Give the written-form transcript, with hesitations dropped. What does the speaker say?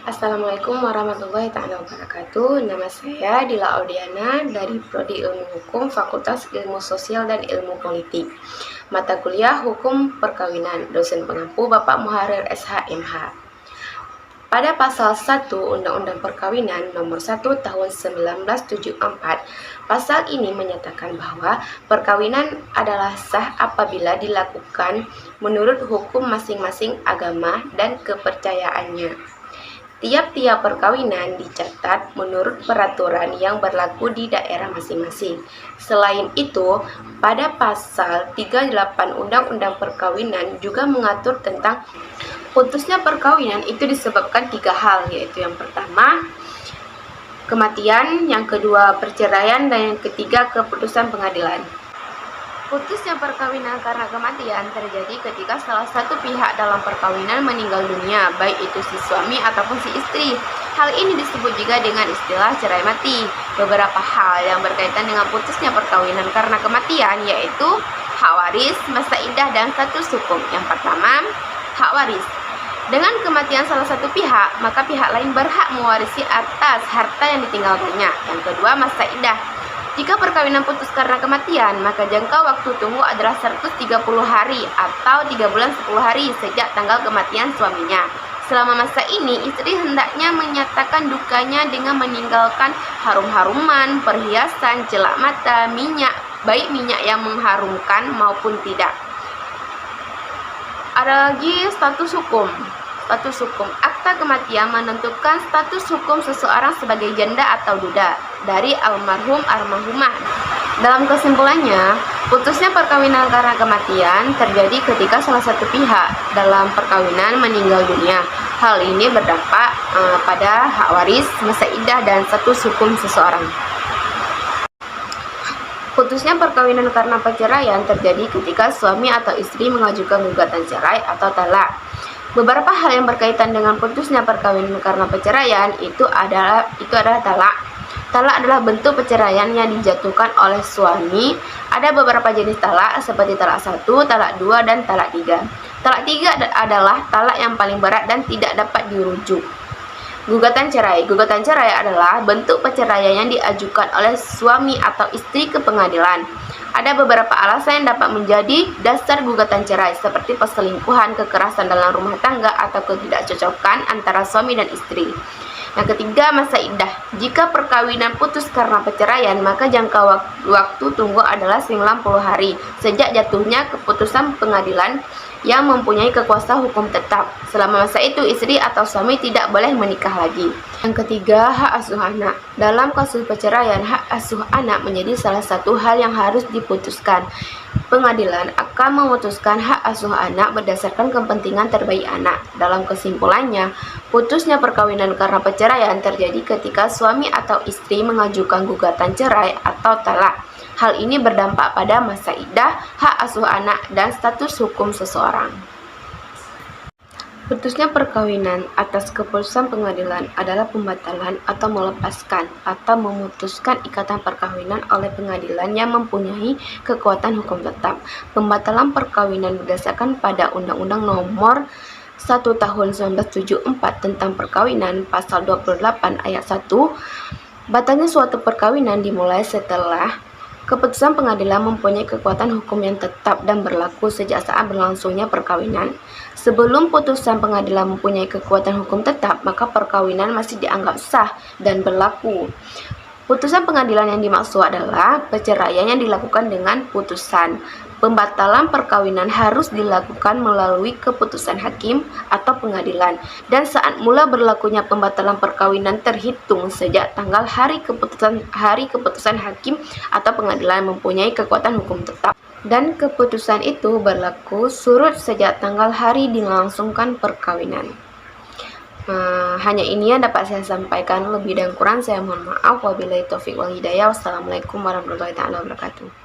Assalamualaikum warahmatullahi wabarakatuh. Nama saya Dila Audiana dari Prodi Ilmu Hukum Fakultas Ilmu Sosial dan Ilmu Politik. Mata kuliah Hukum Perkawinan. Dosen pengampu Bapak Muharir SH.MH. Pada pasal 1 Undang-Undang Perkawinan nomor 1 tahun 1974, pasal ini menyatakan bahwa perkawinan adalah sah apabila dilakukan menurut hukum masing-masing agama dan kepercayaannya. Tiap-tiap perkawinan dicatat menurut peraturan yang berlaku di daerah masing-masing. Selain itu, pada pasal 38 Undang-Undang Perkawinan juga mengatur tentang putusnya perkawinan itu disebabkan 3 hal, yaitu yang pertama, kematian, yang kedua, perceraian, dan yang ketiga, keputusan pengadilan. Putusnya perkawinan karena kematian terjadi ketika salah satu pihak dalam perkawinan meninggal dunia, baik itu si suami ataupun si istri. Hal ini disebut juga dengan istilah cerai mati. Beberapa hal yang berkaitan dengan putusnya perkawinan karena kematian yaitu hak waris, masa iddah, dan status hukum. Yang pertama, hak waris. Dengan kematian salah satu pihak, maka pihak lain berhak mewarisi atas harta yang ditinggalkannya. Yang kedua, masa iddah. Jika perkawinan putus karena kematian, maka jangka waktu tunggu adalah 130 hari atau 3 bulan 10 hari sejak tanggal kematian suaminya. Selama masa ini, istri hendaknya menyatakan dukanya dengan meninggalkan harum-haruman, perhiasan, celak mata, minyak, baik minyak yang mengharumkan maupun tidak. Ada lagi status hukum. Status hukum. Akta kematian menentukan status hukum seseorang sebagai janda atau duda dari almarhum almarhumah. Dalam kesimpulannya, putusnya perkawinan karena kematian terjadi ketika salah satu pihak dalam perkawinan meninggal dunia. Hal ini berdampak pada hak waris, masa iddah, dan status hukum seseorang. Putusnya perkawinan karena perceraian terjadi ketika suami atau istri mengajukan gugatan cerai atau talak. Beberapa hal yang berkaitan dengan putusnya perkawinan karena perceraian itu adalah talak. Talak adalah bentuk perceraian yang dijatuhkan oleh suami. Ada beberapa jenis talak seperti talak 1, talak 2, dan talak 3. Talak 3 adalah talak yang paling berat dan tidak dapat dirujuk. Gugatan cerai. Gugatan cerai adalah bentuk perceraian yang diajukan oleh suami atau istri ke pengadilan. Ada beberapa alasan yang dapat menjadi dasar gugatan cerai, seperti perselingkuhan, kekerasan dalam rumah tangga, atau ketidakcocokan antara suami dan istri. Yang ketiga, masa iddah. Jika perkawinan putus karena perceraian, maka jangka waktu tunggu adalah 90 hari sejak jatuhnya keputusan pengadilan yang mempunyai kekuasaan hukum tetap. Selama masa itu, istri atau suami tidak boleh menikah lagi. Yang ketiga, hak asuh anak. Dalam kasus perceraian, hak asuh anak menjadi salah satu hal yang harus diputuskan. Pengadilan akan memutuskan hak asuh anak berdasarkan kepentingan terbaik anak. Dalam kesimpulannya, putusnya perkawinan karena perceraian terjadi ketika suami atau istri mengajukan gugatan cerai atau talak. Hal ini berdampak pada masa iddah, hak asuh anak, dan status hukum seseorang. Putusnya perkawinan atas keputusan pengadilan adalah pembatalan atau melepaskan atau memutuskan ikatan perkawinan oleh pengadilan yang mempunyai kekuatan hukum tetap. Pembatalan perkawinan berdasarkan pada Undang-Undang Nomor 1 Tahun 1974 tentang Perkawinan, Pasal 28 Ayat 1. Batalnya suatu perkawinan dimulai setelah keputusan pengadilan mempunyai kekuatan hukum yang tetap dan berlaku sejak saat berlangsungnya perkawinan. Sebelum putusan pengadilan mempunyai kekuatan hukum tetap, maka perkawinan masih dianggap sah dan berlaku. Putusan pengadilan yang dimaksud adalah perceraian yang dilakukan dengan putusan. Pembatalan perkawinan harus dilakukan melalui keputusan hakim atau pengadilan, dan saat mula berlakunya pembatalan perkawinan terhitung sejak tanggal hari keputusan hakim atau pengadilan mempunyai kekuatan hukum tetap, dan keputusan itu berlaku surut sejak tanggal hari dilangsungkan perkawinan. Hanya ini yang dapat saya sampaikan. Lebih dan kurang saya mohon maaf. Wabillahi taufiq wal hidayah. Wassalamualaikum warahmatullahi wabarakatuh.